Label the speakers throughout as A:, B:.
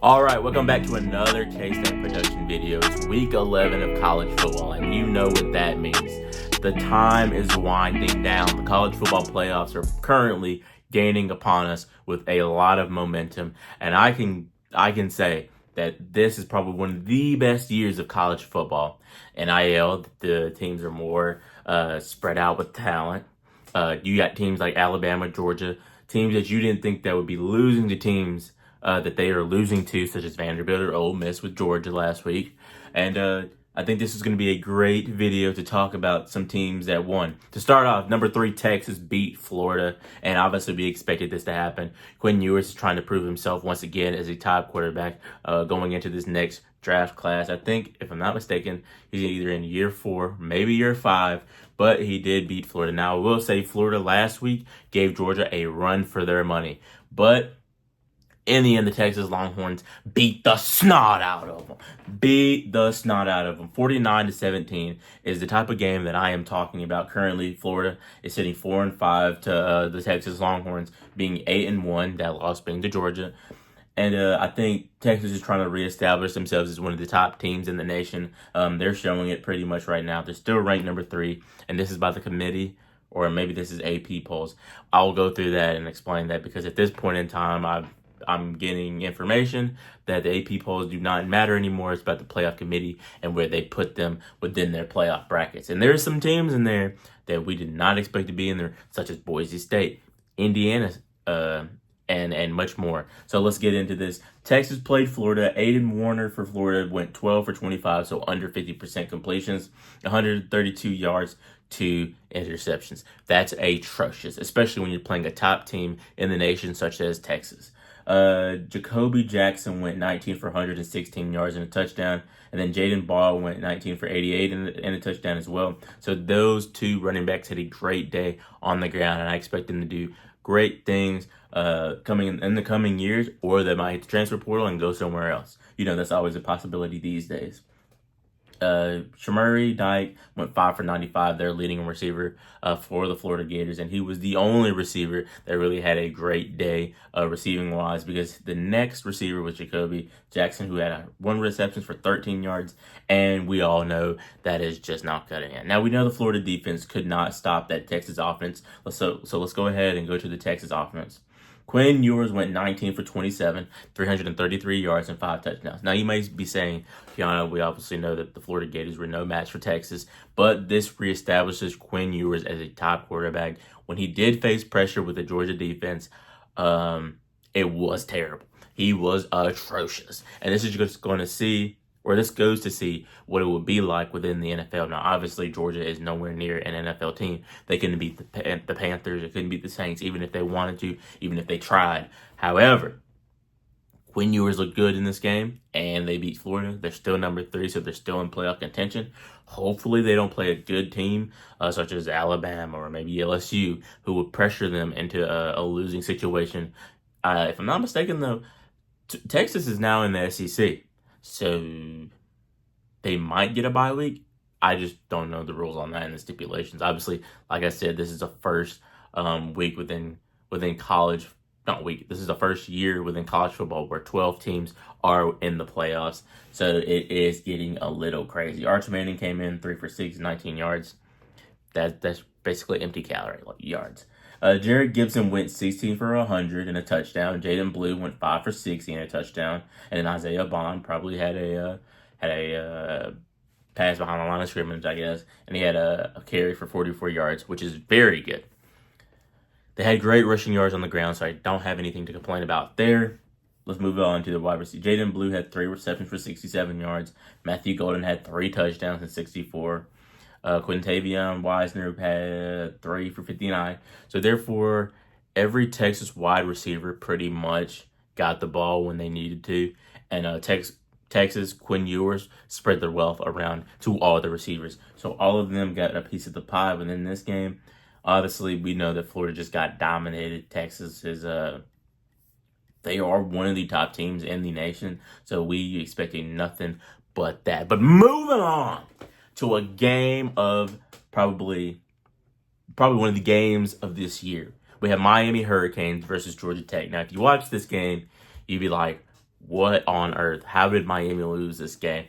A: All right, welcome back to another K-Stang production video. It's week 11 of college football, and you know what that means. The time is winding down. The college football playoffs are currently gaining upon us with a lot of momentum, and I can say that this is probably one of the best years of college football. NIL, the teams are more spread out with talent. You got teams like Alabama, Georgia, teams that you didn't think that would be losing to teams that they are losing to, such as Vanderbilt or Ole Miss with Georgia last week. And I think this is going to be a great video to talk about some teams that won. To start off, number 3, Texas beat Florida, and obviously we expected this to happen. Quinn Ewers is trying to prove himself once again as a top quarterback going into this next draft class. I think, if I'm not mistaken, he's either in year 4, maybe year 5, but he did beat Florida. Now, I will say Florida last week gave Georgia a run for their money, but in the end, the Texas Longhorns beat the snot out of them. 49-17 is the type of game that I am talking about. Currently, Florida is sitting 4-5 to the Texas Longhorns being 8-1. That loss being to Georgia. And I think Texas is trying to reestablish themselves as one of the top teams in the nation. They're showing it pretty much right now. They're still ranked number 3, and this is by the committee, or maybe this is AP polls. I'll go through that and explain that, because at this point in time, I'm getting information that the AP polls do not matter anymore. It's about the playoff committee and where they put them within their playoff brackets. And there's some teams in there that we did not expect to be in there, such as Boise State, Indiana, and much more. So let's get into this. Texas played Florida. Aiden Warner for Florida went 12 for 25, so under 50% completions, 132 yards, 2 interceptions. That's atrocious, especially when you're playing a top team in the nation such as Texas. Jacoby Jackson went 19 for 116 yards and a touchdown. And then Jaden Ball went 19 for 88 and a touchdown as well. So those two running backs had a great day on the ground, and I expect them to do great things coming in the coming years, or they might hit the transfer portal and go somewhere else. You know, that's always a possibility these days. Shamari Dyke went 5 for 95, their leading receiver for the Florida Gators, and he was the only receiver that really had a great day receiving wise, because the next receiver was Jacoby Jackson, who had 1 reception for 13 yards, and we all know that is just not cutting it. Now, we know the Florida defense could not stop that Texas offense, so let's go ahead and go to the Texas offense. Quinn Ewers went 19 for 27, 333 yards, and 5 touchdowns. Now, you may be saying, Kiana, we obviously know that the Florida Gators were no match for Texas, but this reestablishes Quinn Ewers as a top quarterback. When he did face pressure with the Georgia defense, it was terrible. He was atrocious. And this is just going to see, or this goes to see what it would be like within the NFL. Now, obviously, Georgia is nowhere near an NFL team. They couldn't beat the Panthers. They couldn't beat the Saints, even if they wanted to, even if they tried. However, Quinn Ewers looked good in this game, and they beat Florida. They're still number 3, so they're still in playoff contention. Hopefully, they don't play a good team, such as Alabama or maybe LSU, who would pressure them into a losing situation. If I'm not mistaken, though, Texas is now in the SEC. So they might get a bye week. I just don't know the rules on that and the stipulations. Obviously, like I said, this is the first week within college. Not week. This is the first year within college football where 12 teams are in the playoffs. So it is getting a little crazy. Arch Manning came in 3 for 6, 19 yards. That's basically empty calorie yards. Jared Gibson went 16 for 100 and a touchdown. Jaden Blue went 5 for 60 and a touchdown. And then Isaiah Bond probably had a pass behind the line of scrimmage, I guess. And he had a carry for 44 yards, which is very good. They had great rushing yards on the ground, so I don't have anything to complain about there. Let's move on to the wide receiver. Jaden Blue had 3 receptions for 67 yards. Matthew Golden had 3 touchdowns and 64. Quintavion Wisner had 3 for 59. So therefore, every Texas wide receiver pretty much got the ball when they needed to. And Texas, Quinn Ewers spread their wealth around to all the receivers. So all of them got a piece of the pie within this game. Obviously, we know that Florida just got dominated. Texas is they are one of the top teams in the nation. So we expecting nothing but that. But moving on to a game of probably one of the games of this year. We have Miami Hurricanes versus Georgia Tech. Now, if you watch this game, you'd be like, what on earth? How did Miami lose this game?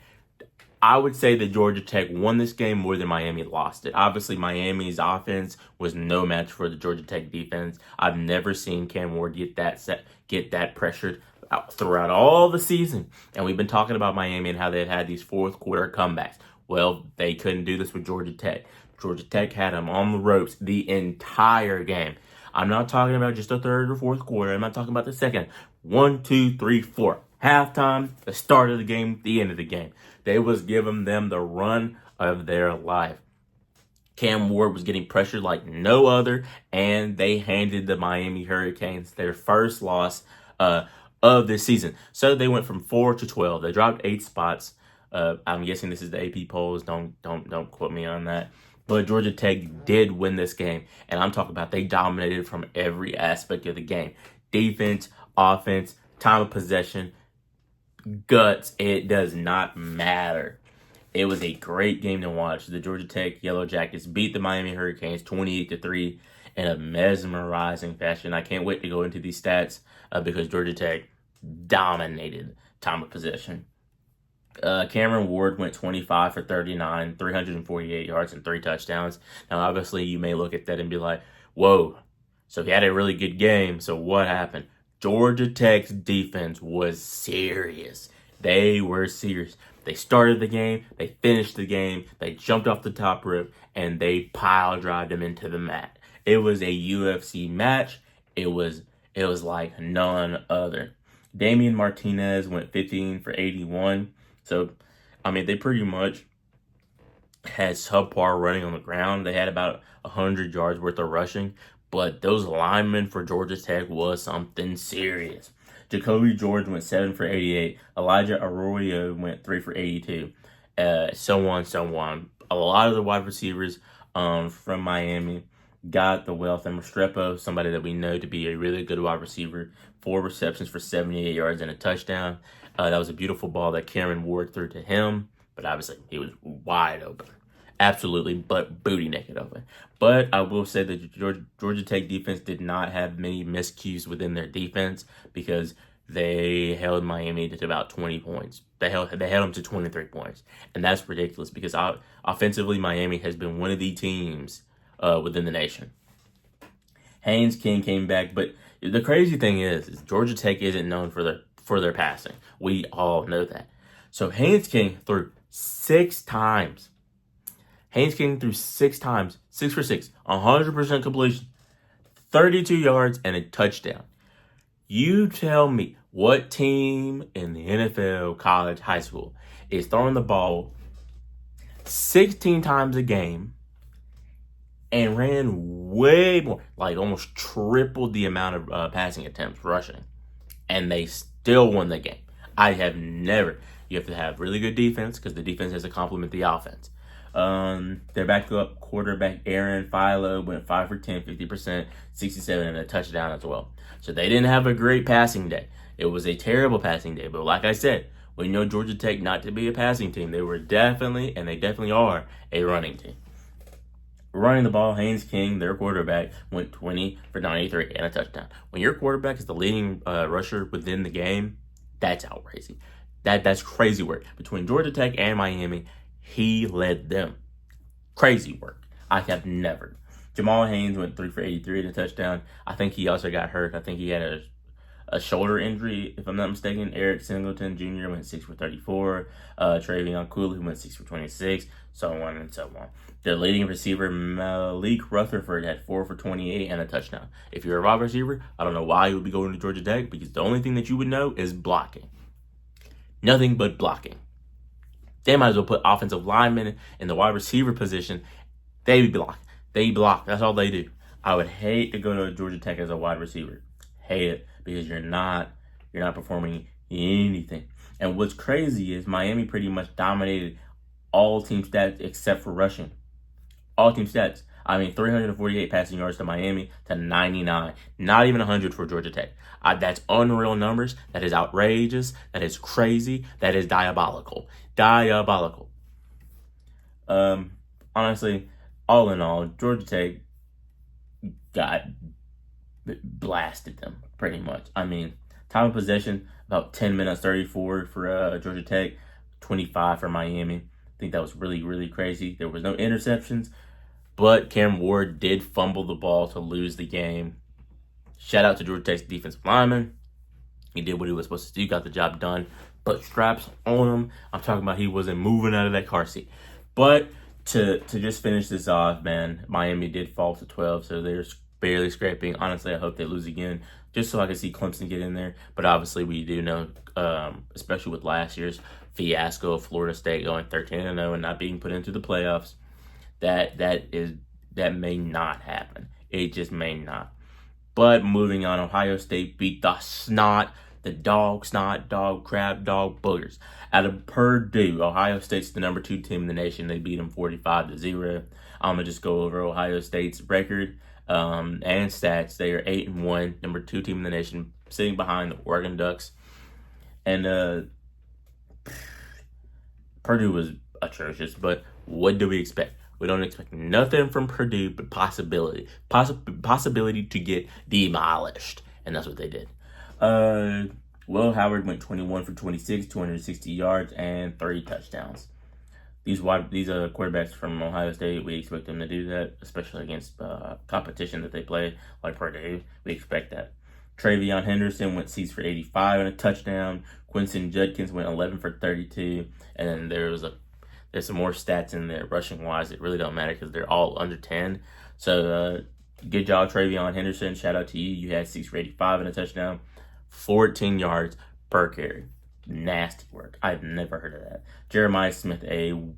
A: I would say that Georgia Tech won this game more than Miami lost it. Obviously, Miami's offense was no match for the Georgia Tech defense. I've never seen Cam Ward get that pressured throughout all the season. And we've been talking about Miami and how they've had these fourth quarter comebacks. Well, they couldn't do this with Georgia Tech. Georgia Tech had them on the ropes the entire game. I'm not talking about just the third or fourth quarter. I'm not talking about the second. 1, 2, 3, 4. Halftime, the start of the game, the end of the game. They was giving them the run of their life. Cam Ward was getting pressured like no other, and they handed the Miami Hurricanes their first loss of this season. So they went from 4 to 12. They dropped 8 spots. I'm guessing this is the AP polls. Don't quote me on that. But Georgia Tech did win this game, and I'm talking about they dominated from every aspect of the game. Defense, offense, time of possession, guts, it does not matter. It was a great game to watch. The Georgia Tech Yellow Jackets beat the Miami Hurricanes 28-3 in a mesmerizing fashion. I can't wait to go into these stats because Georgia Tech dominated time of possession. Cameron Ward went 25 for 39, 348 yards and 3 touchdowns. Now, obviously, you may look at that and be like, whoa, so he had a really good game. So what happened? Georgia Tech's defense was serious. They were serious. They started the game, they finished the game, they jumped off the top rope, and they pile drived them into the mat. It was a UFC match. It was like none other. Damian Martinez went 15 for 81. So, I mean, they pretty much had subpar running on the ground. They had about 100 yards worth of rushing, but those linemen for Georgia Tech was something serious. Jacoby George went 7 for 88. Elijah Arroyo went 3 for 82. So on. A lot of the wide receivers from Miami got the wealth. And Restrepo, somebody that we know to be a really good wide receiver, 4 receptions for 78 yards and a touchdown. That was a beautiful ball that Cameron Ward threw to him, but obviously he was wide open. Absolutely, but booty naked open. But I will say that Georgia Tech defense did not have many miscues within their defense because they held Miami to about 20 points. They held them to 23 points, and that's ridiculous because offensively Miami has been one of the teams within the nation. Haynes King came back, but the crazy thing is Georgia Tech isn't known for their passing. We all know that. So Haynes King threw 6 times. Haynes King threw 6 times, 6 for 6, 100% completion, 32 yards, and a touchdown. You tell me what team in the NFL, college, high school is throwing the ball 16 times a game and ran way more, like almost tripled the amount of passing attempts rushing, and they still won the game. I have never. You have to have really good defense because the defense has to complement the offense. Their backup quarterback, Aaron Philo, went 5 for 10, 50%, 67, and a touchdown as well. So they didn't have a great passing day. It was a terrible passing day. But like I said, we know Georgia Tech not to be a passing team. They were definitely, and they definitely are, a running team. Running the ball, Haynes King, their quarterback, went 20 for 93 and a touchdown. When your quarterback is the leading rusher within the game, that's outrageous. That's crazy work. Between Georgia Tech and Miami, he led them. Crazy work. I have never. Jamal Haynes went 3 for 83 and a touchdown. I think he also got hurt. I think he had a shoulder injury, if I'm not mistaken. Eric Singleton Jr. went 6 for 34. Travion Cooley went 6 for 26. So on and so on. Their leading receiver, Malik Rutherford, had 4 for 28 and a touchdown. If you're a wide receiver, I don't know why you would be going to Georgia Tech because the only thing that you would know is blocking. Nothing but blocking. They might as well put offensive linemen in the wide receiver position. They block. That's all they do. I would hate to go to Georgia Tech as a wide receiver. Hate it because you're not performing anything. And what's crazy is Miami pretty much dominated all team stats except for rushing. All team stats. I mean, 348 passing yards to Miami to 99. Not even 100 for Georgia Tech. That's unreal numbers. That is outrageous. That is crazy. That is diabolical. Diabolical. Honestly, all in all, Georgia Tech blasted them pretty much. I mean, Time of possession, about 10 minutes, 34 for Georgia Tech, 25 for Miami. I think that was really, really crazy. There was no interceptions, but Cam Ward did fumble the ball to lose the game. Shout out to Georgia Tech's defensive lineman. He did what he was supposed to do, got the job done. But straps on him. I'm talking about he wasn't moving out of that car seat. But to just finish this off, man, Miami did fall to 12, so they're barely scraping. Honestly, I hope they lose again, just so I can see Clemson get in there. But obviously, we do know, especially with last year's fiasco of Florida State going 13-0 and not being put into the playoffs, that may not happen. It just may not. But moving on, Ohio State beat the dog, crab, dog, boogers out of Purdue. Ohio State's the number 2 team in the nation. They beat them 45-0. I'm going to just go over Ohio State's record and stats. They are 8-1, number 2 team in the nation, sitting behind the Oregon Ducks. And Purdue was atrocious, but what do we expect? We don't expect nothing from Purdue but possibility to get demolished. And that's what they did. Will Howard went 21 for 26, 260 yards, and 3 touchdowns. These quarterbacks from Ohio State, we expect them to do that, especially against competition that they play, like Purdue. We expect that. Travion Henderson went 6 for 85 and a touchdown. Quinton Judkins went 11 for 32. And then there's some more stats in there rushing-wise. It really don't matter because they're all under 10. So, good job, Travion Henderson. Shout out to you. You had 6 for 85 and a touchdown. 14 yards per carry. Nasty work. I've never heard of that. Jeremiah Smith,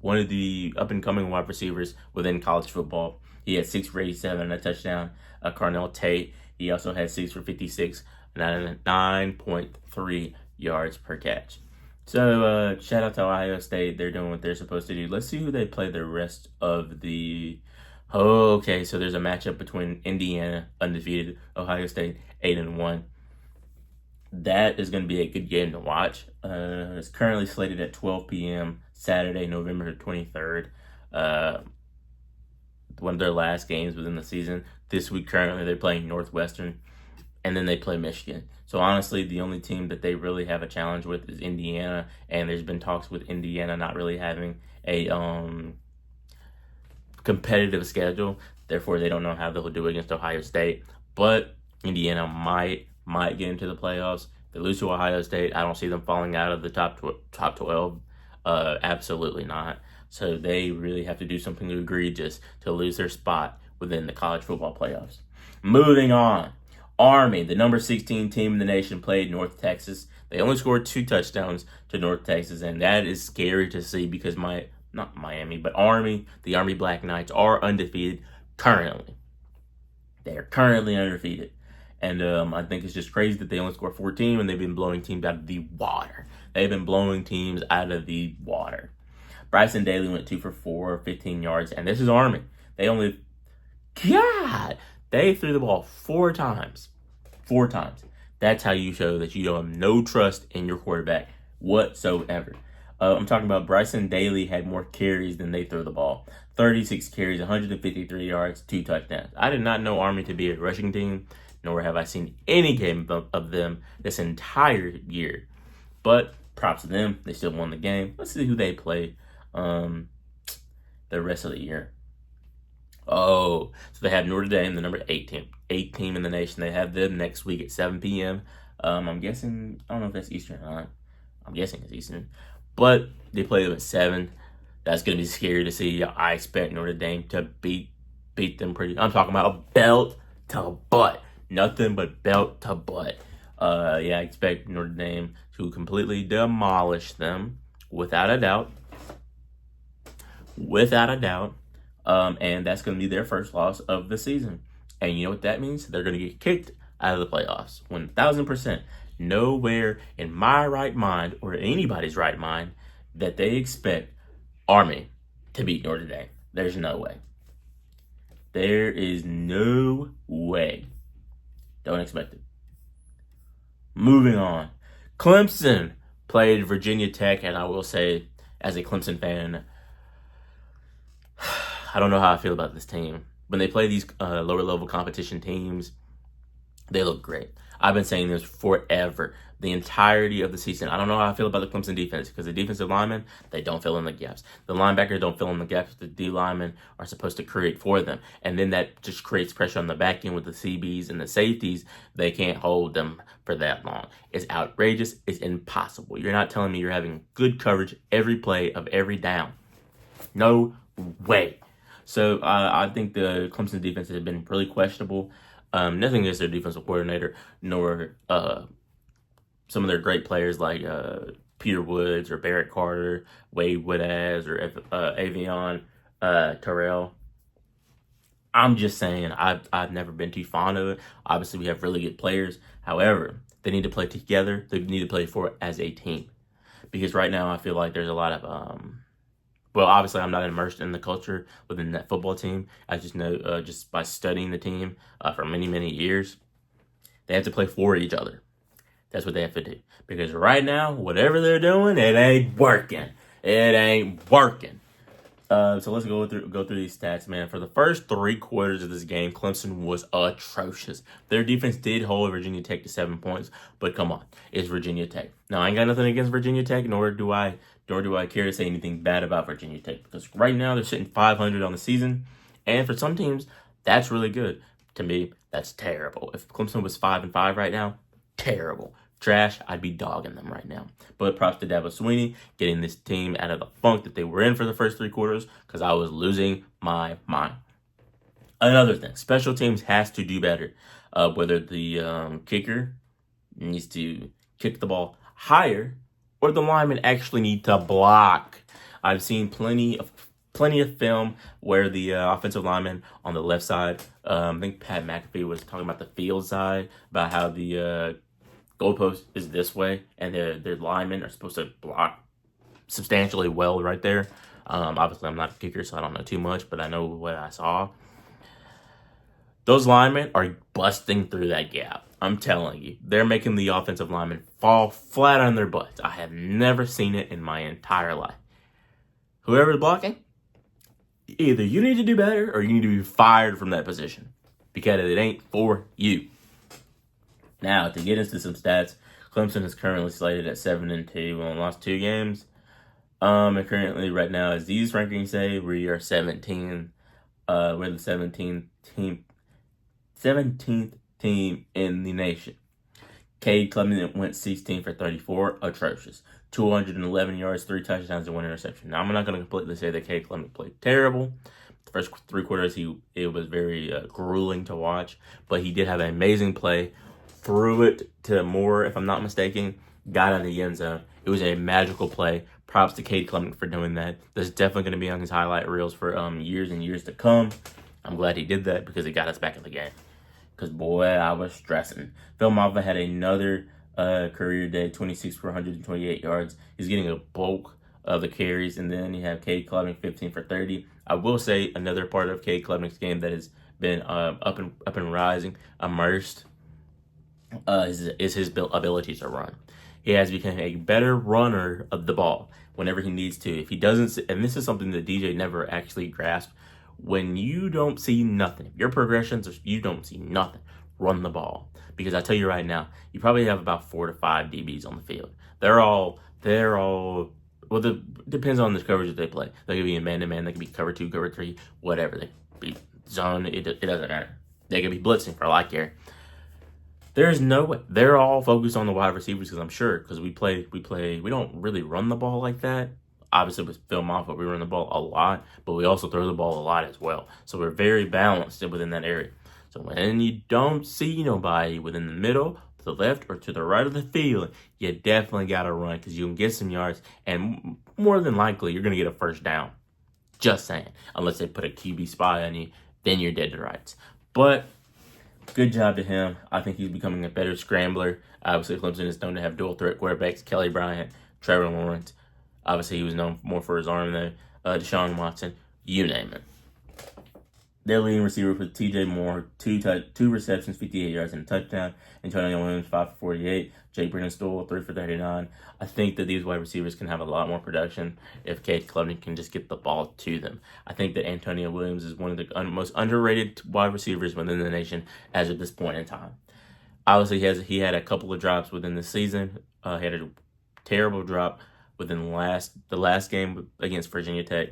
A: one of the up-and-coming wide receivers within college football. He had 6 for 87 and a touchdown. Carnell Tate, he also had 6 for 56 and 9.3 yards per catch. So, shout out to Ohio State. They're doing what they're supposed to do. Let's see who they play the rest of the... Okay, so there's a matchup between Indiana, undefeated, Ohio State, 8-1. That is going to be a good game to watch. It's currently slated at 12 p.m. Saturday, November 23rd. One of their last games within the season. This week, currently, they're playing Northwestern, and then they play Michigan. So, honestly, the only team that they really have a challenge with is Indiana, and there's been talks with Indiana not really having a competitive schedule. Therefore, they don't know how they'll do against Ohio State. But Indiana might get into the playoffs. If they lose to Ohio State, I don't see them falling out of the top 12. Absolutely not. So they really have to do something egregious to lose their spot within the college football playoffs. Moving on. Army, the number 16 team in the nation, played North Texas. They only scored 2 touchdowns to North Texas, and that is scary to see because not Miami, but Army, the Army Black Knights, are undefeated currently. They are currently undefeated. And I think it's just crazy that they only scored 14 and they've been blowing teams out of the water. They've been blowing teams out of the water. Bryson Daly went 2 for 4, 15 yards, and this is Army. They threw the ball 4 times. 4 times. That's how you show that you have no trust in your quarterback whatsoever. I'm talking about Bryson Daly had more carries than they threw the ball. 36 carries, 153 yards, 2 touchdowns. I did not know Army to be a rushing team, nor have I seen any game of them this entire year. But props to them. They still won the game. Let's see who they play the rest of the year. So they have Notre Dame, the number 8 team in the nation. They have them next week at 7 p.m. I'm guessing, I don't know if that's Eastern or not. I'm guessing it's Eastern. But they play them at 7. That's going to be scary to see. I expect Notre Dame to beat them pretty. I'm talking about belt to butt. Nothing but belt to butt. I expect Notre Dame to completely demolish them without a doubt. And that's going to be their first loss of the season. And you know what that means? They're going to get kicked out of the playoffs. 1,000%. Nowhere in my right mind or anybody's right mind that they expect Army to beat Notre Dame. There's no way. There is no way. Don't expect it. Moving on. Clemson played Virginia Tech, and I will say, as a Clemson fan, I don't know how I feel about this team. When they play these lower-level competition teams, They look great. I've been saying this forever, the entirety of the season. I don't know how I feel about the Clemson defense because the defensive linemen, they don't fill in the gaps. The linebackers don't fill in the gaps the D linemen are supposed to create for them. And then that just creates pressure on the back end with the CBs and the safeties. They can't hold them for that long. It's outrageous. It's impossible. You're not telling me you're having good coverage every play of every down. No way. So I think the Clemson defense has been really questionable. Nothing against their defensive coordinator, nor some of their great players like Peter Woods or Barrett Carter, Wade Woodaz, or Avion Terrell. I'm just saying I've never been too fond of it. Obviously, we have really good players. However, they need to play together. They need to play for it as a team. Because right now I feel like there's a lot of well, obviously, I'm not immersed in the culture within that football team. I just know, just by studying the team for many, many years, they have to play for each other. That's what they have to do. Because right now, whatever they're doing, it ain't working. It ain't working. So let's go through these stats, man. For the first 3 quarters of this game, Clemson was atrocious. Their defense did hold Virginia Tech to 7 points, but come on, it's Virginia Tech. Now, I ain't got nothing against Virginia Tech, nor do I care to say anything bad about Virginia Tech, because right now they're sitting 500 on the season, and for some teams, that's really good. To me, that's terrible. If Clemson was 5-5 right now, terrible. Trash, I'd be dogging them right now. But props to Dabo Swinney getting this team out of the funk that they were in for the first 3 quarters, because I was losing my mind. Another thing, special teams has to do better. Whether the kicker needs to kick the ball higher, or the linemen actually need to block. I've seen plenty of film where the offensive lineman on the left side, I think Pat McAfee was talking about the field side, about how the goalpost is this way, and their linemen are supposed to block substantially well right there. Obviously, I'm not a kicker, so I don't know too much, but I know what I saw. Those linemen are busting through that gap. I'm telling you, they're making the offensive linemen fall flat on their butts. I have never seen it in my entire life. Whoever's blocking, either you need to do better or you need to be fired from that position, because it ain't for you. Now, to get into some stats, Clemson is currently slated at 7-2. We only lost 2 games. And currently, right now, as these rankings say, we are 17. We're the 17th team in the nation. Clemson went 16 for 34, atrocious. 211 yards, 3 touchdowns, and 1 interception. Now, I'm not going to completely say that Clemson played terrible. The first 3 quarters, it was very grueling to watch, but he did have an amazing play. Threw it to Moore, if I'm not mistaken, got out of the end zone. It was a magical play. Props to K-Stnag for doing that. That's definitely going to be on his highlight reels for years and years to come. I'm glad he did that because it got us back in the game. Because, boy, I was stressing. Phil Mafah had another career day, 26 for 128 yards. He's getting a bulk of the carries. And then you have K-Stnag 15 for 30. I will say another part of K-Stnag's game that has been up and rising, immersed, is his ability to run. He has become a better runner of the ball whenever he needs to. If he doesn't, and this is something that DJ never actually grasped, when you don't see nothing, your progressions, you don't see nothing, run the ball. Because I tell you right now, you probably have about 4 to 5 DBs on the field. They're all, well, it depends on the coverage that they play. They could be in man-to-man, they could be cover 2, cover 3, whatever. They could be zone, it doesn't matter. They could be blitzing for all I care. There's no way. They're all focused on the wide receivers because I'm sure, because we don't really run the ball like that. Obviously, with Phil Mafah, we run the ball a lot, but we also throw the ball a lot as well. So we're very balanced within that area. So when you don't see nobody within the middle, to the left, or to the right of the field, you definitely got to run because you can get some yards, and more than likely, you're going to get a first down. Just saying. Unless they put a QB spy on you, then you're dead to rights. But good job to him. I think he's becoming a better scrambler. Obviously, Clemson is known to have dual threat quarterbacks, Kelly Bryant, Trevor Lawrence. Obviously, he was known more for his arm, though. Deshaun Watson, you name it. Their leading receiver was T.J. Moore, 2 receptions, 58 yards, and a touchdown. Antonio Williams, 5 for 48. Jake Brennan-Stoll, 3 for 39. I think that these wide receivers can have a lot more production if K-Stnag can just get the ball to them. I think that Antonio Williams is one of the most underrated wide receivers within the nation as of this point in time. Obviously, he had a couple of drops within the season. He had a terrible drop within the last game against Virginia Tech.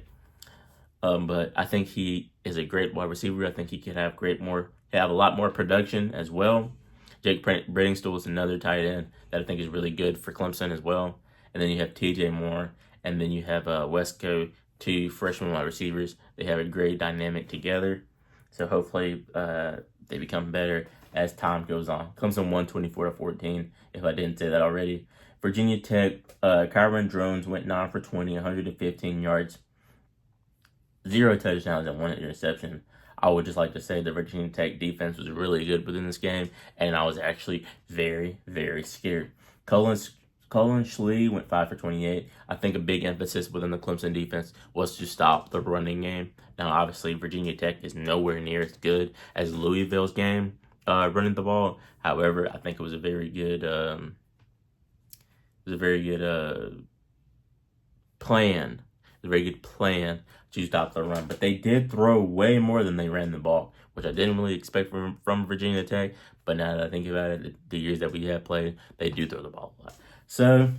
A: But I think he is a great wide receiver. I think he could have have a lot more production as well. Jake Bredingstool is another tight end that I think is really good for Clemson as well. And then you have T.J. Moore, and then you have Wesco, two freshman wide receivers. They have a great dynamic together. So hopefully they become better as time goes on. Clemson won 24-14, if I didn't say that already. Virginia Tech, Kyron Drones went 9 for 20, 115 yards, 0 touchdowns, and 1 interception. I would just like to say the Virginia Tech defense was really good within this game, and I was actually very, very scared. Cullen Schlee went 5 for 28. I think a big emphasis within the Clemson defense was to stop the running game. Now, obviously, Virginia Tech is nowhere near as good as Louisville's game running the ball. However, I think it was a very good plan. It was a very good plan to stop the run. But they did throw way more than they ran the ball, which I didn't really expect from Virginia Tech. But now that I think about it, the years that we have played, they do throw the ball a lot. So,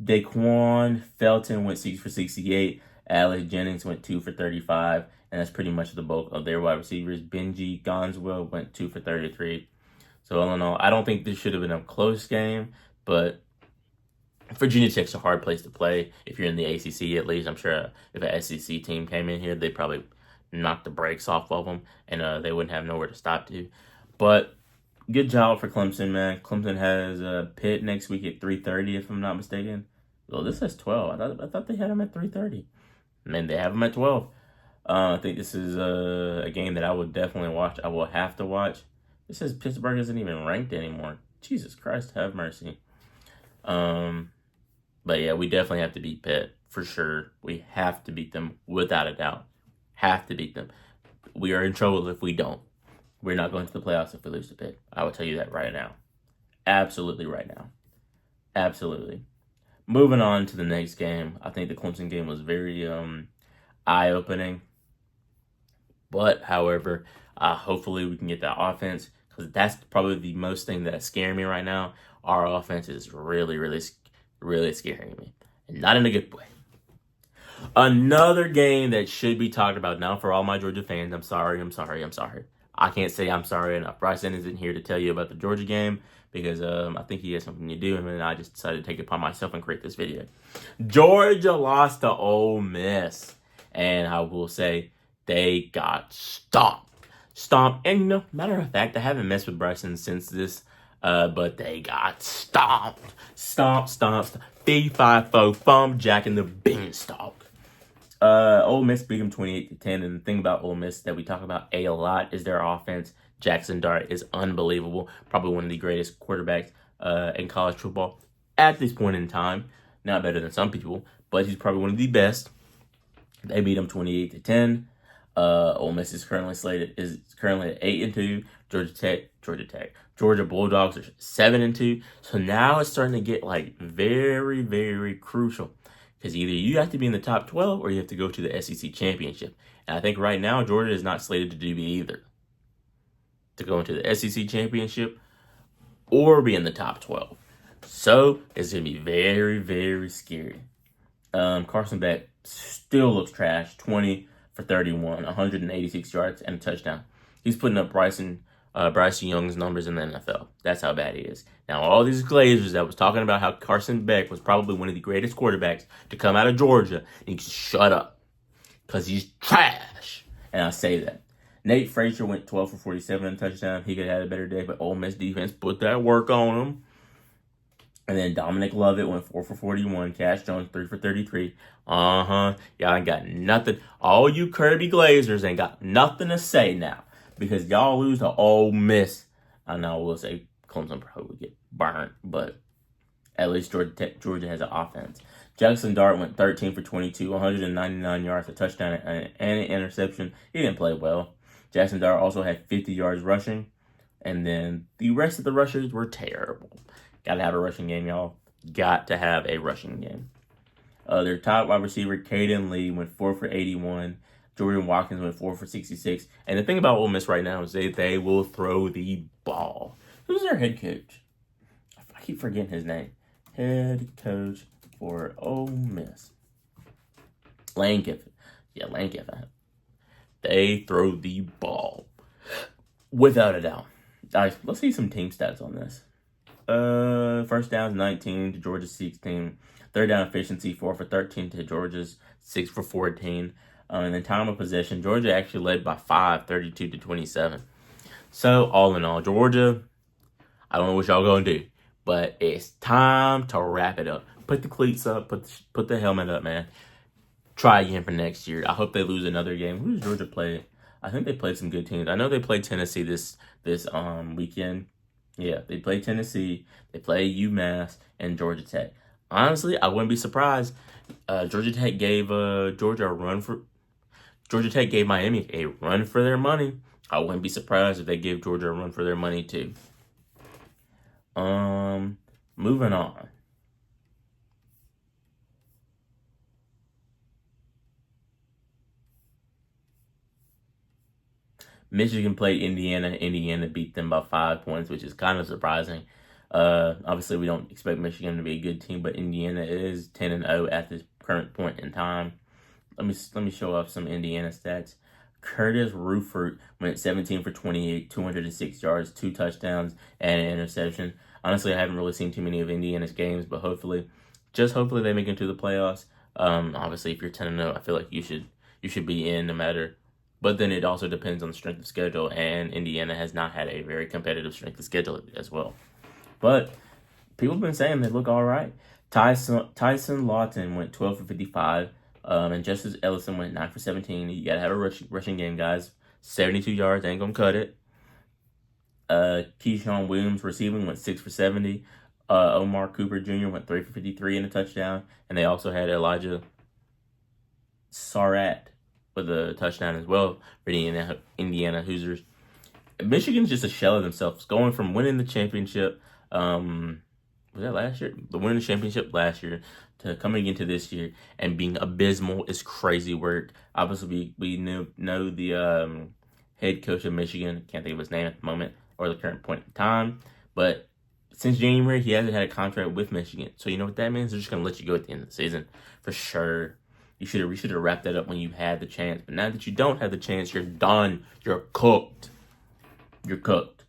A: Daquan Felton went 6 for 68. Alex Jennings went 2 for 35. And that's pretty much the bulk of their wide receivers. Benji Gonzwell went 2 for 33. So, all in all, I don't think this should have been a close game. But Virginia Tech's a hard place to play if you're in the ACC, at least. I'm sure if an SEC team came in here, they'd probably knock the brakes off of them, and they wouldn't have nowhere to stop to. But good job for Clemson, man. Clemson has Pitt next week at 3:30, if I'm not mistaken. Well, this says 12. I thought they had them at 3:30. Man, they have them at 12. I think this is a game that I would definitely watch. I will have to watch. This says Pittsburgh isn't even ranked anymore. Jesus Christ, have mercy. But yeah, we definitely have to beat Pitt, for sure. We have to beat them, without a doubt. Have to beat them. We are in trouble if we don't. We're not going to the playoffs if we lose to Pitt. I will tell you that right now. Absolutely right now. Absolutely. Moving on to the next game. I think the Clemson game was very eye-opening. But, however, hopefully we can get that offense, because that's probably the most thing that scares me right now. Our offense is really, really scaring me. And not in a good way. Another game that should be talked about now for all my Georgia fans. I'm sorry. I can't say I'm sorry enough. Bryson isn't here to tell you about the Georgia game because I think he has something to do, and I just decided to take it upon myself and create this video. Georgia lost to Ole Miss, and I will say they got stomped. And matter of fact, I haven't messed with Bryson since this, but they got stomped. Fee, fi, fo, fum, Jack and the Beanstalk. Ole Miss beat them 28-10, and the thing about Ole Miss that we talk about a lot is their offense. Jackson Dart is unbelievable, probably one of the greatest quarterbacks in college football at this point in time. Not better than some people, but he's probably one of the best. They beat him 28-10. Ole Miss is currently at 8-2. Georgia Bulldogs are 7-2. So now it's starting to get very, very crucial, because either you have to be in the top 12 or you have to go to the SEC championship. And I think right now Georgia is not slated to do either, to go into the SEC championship or be in the top 12. So it's going to be very, very scary. Carson Beck still looks trash. 20 for 31, 186 yards, and a touchdown. He's putting up Bryce Young's numbers in the NFL. That's how bad he is. Now, all these Glazers that was talking about how Carson Beck was probably one of the greatest quarterbacks to come out of Georgia, you can shut up, because he's trash. And I say that. Nate Frazier went 12 for 47 and a touchdown. He could have had a better day, but Ole Miss defense put that work on him. And then Dominic Lovett went 4 for 41. Cash Jones 3 for 33. Y'all ain't got nothing. All you Kirby Glazers ain't got nothing to say now, because y'all lose to Ole Miss. I know I will say Clemson probably get burnt, but at least Georgia has an offense. Jackson Dart went 13 for 22, 199 yards, a touchdown, and an interception. He didn't play well. Jackson Dart also had 50 yards rushing, and then the rest of the rushers were terrible. Got to have a rushing game, y'all. Got to have a rushing game. Their top wide receiver, Caden Lee, went 4 for 81, Jordan Watkins went 4 for 66. And the thing about Ole Miss right now is they will throw the ball. Who's their head coach? I keep forgetting his name. Head coach for Ole Miss. Lane Kiffin. Yeah, Lane Kiffin. They throw the ball. Without a doubt. All right, let's see some team stats on this. First downs 19 to Georgia's 16. Third down efficiency 4 for 13 to Georgia's 6 for 14. And then time of possession, Georgia actually led by 5, 32 to 27. So all in all, Georgia, I don't know what y'all gonna do, but it's time to wrap it up. Put the cleats up, put the helmet up, man. Try again for next year. I hope they lose another game. Who does Georgia play? I think they played some good teams. I know they played Tennessee this weekend. Yeah, they play Tennessee, they play UMass, and Georgia Tech. Honestly, I wouldn't be surprised. Georgia Tech gave Miami a run for their money. I wouldn't be surprised if they gave Georgia a run for their money too. Moving on. Michigan played Indiana. Indiana beat them by 5 points, which is kind of surprising. Obviously, we don't expect Michigan to be a good team, but Indiana is 10-0 at this current point in time. Let me show off some Indiana stats. Curtis Rufert went 17 for 28, 206 yards, 2 touchdowns, and an interception. Honestly, I haven't really seen too many of Indiana's games, but hopefully they make it to the playoffs. Obviously, if you're 10-0, I feel like you should be in no matter. But then it also depends on the strength of schedule, and Indiana has not had a very competitive strength of schedule as well. But people have been saying they look all right. Tyson Lawton went 12 for 55, and Justice Ellison went 9 for 17. You got to have a rushing game, guys. 72 yards, ain't going to cut it. Keyshawn Williams receiving went 6 for 70. Omar Cooper Jr. went 3 for 53 and a touchdown. And they also had Elijah Sarrat with a touchdown as well for the Indiana Hoosiers. Michigan's just a shell of themselves, going from winning the championship, was that last year? The winning the championship last year to coming into this year and being abysmal is crazy work. Obviously, we know the head coach of Michigan. Can't think of his name at the moment or the current point in time, but since January, he hasn't had a contract with Michigan. So you know what that means? They're just going to let you go at the end of the season for sure. We should have wrapped that up when you had the chance. But now that you don't have the chance, you're done. You're cooked. You're cooked.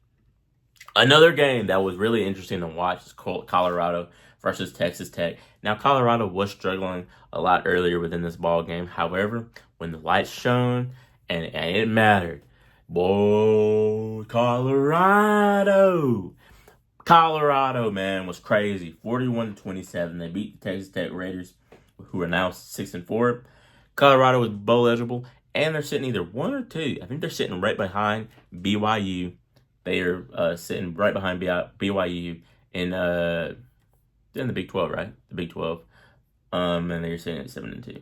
A: Another game that was really interesting to watch is Colorado versus Texas Tech. Now, Colorado was struggling a lot earlier within this ball game. However, when the lights shone and it mattered, boy, Colorado, man, was crazy. 41-27. They beat the Texas Tech Raiders, who are now 6-4. Colorado was bowl eligible, and they're sitting either 1 or 2. I think they're sitting right behind BYU. They are sitting right behind BYU in the Big 12, right? The Big 12. And they're sitting at 7-2.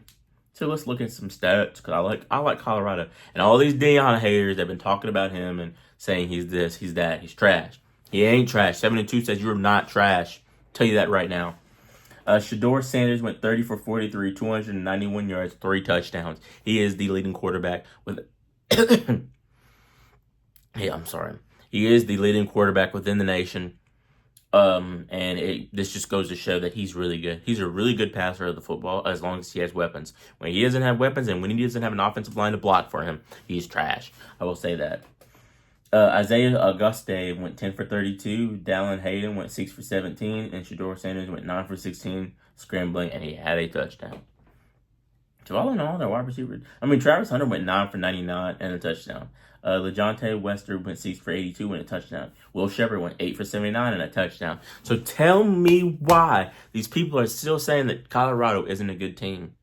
A: So let's look at some stats, because I like Colorado. And all these Deion haters have been talking about him and saying he's this, he's that, he's trash. He ain't trash. 7-2 says you're not trash. Tell you that right now. Shedeur Sanders went 30 for 43, 291 yards, 3 touchdowns. He is the leading quarterback with. He is the leading quarterback within the nation. This just goes to show that he's really good. He's a really good passer of the football as long as he has weapons. When he doesn't have weapons and when he doesn't have an offensive line to block for him, he's trash. I will say that. Isaiah Auguste went 10 for 32. Dallin Hayden went 6 for 17. And Shedeur Sanders went 9 for 16, scrambling, and he had a touchdown. So all in all, their wide receiver. Travis Hunter went 9 for 99 and a touchdown. LeJontay Wester went 6 for 82 and a touchdown. Will Shepard went 8 for 79 and a touchdown. So tell me why these people are still saying that Colorado isn't a good team.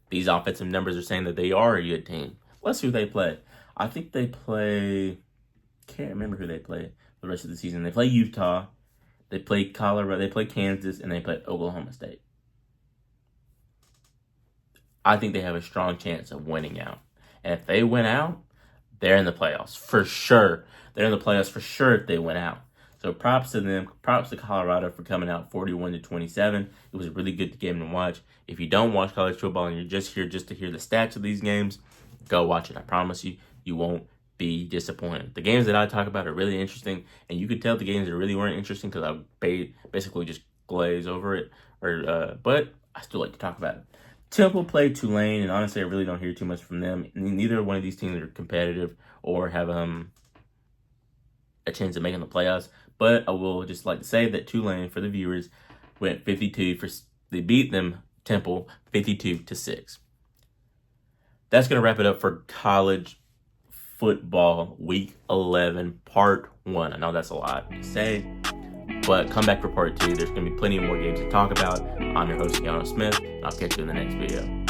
A: These offensive numbers are saying that they are a good team. Let's see who they play. I think they play... Can't remember who they play the rest of the season. They play Utah, they play Colorado, they play Kansas, and they play Oklahoma State. I think they have a strong chance of winning out. And if they win out, they're in the playoffs for sure. They're in the playoffs for sure if they win out. So props to them. Props to Colorado for coming out 41-27. It was a really good game to watch. If you don't watch college football and you're just here just to hear the stats of these games, Go watch it. I promise you, you won't be disappointed. The games that I talk about are really interesting, and you could tell the games that really weren't interesting because I basically just glaze over it. But I still like to talk about it. Temple played Tulane, and honestly, I really don't hear too much from them. Neither one of these teams are competitive or have a chance of making the playoffs. But I will just like to say that Tulane, for the viewers, went 52 for. They beat them, Temple, 52-6. That's going to wrap it up for college football week 11, part 1. I know that's a lot to say, but come back for part 2. There's going to be plenty more games to talk about. I'm your host, Keanu Smith, and I'll catch you in the next video.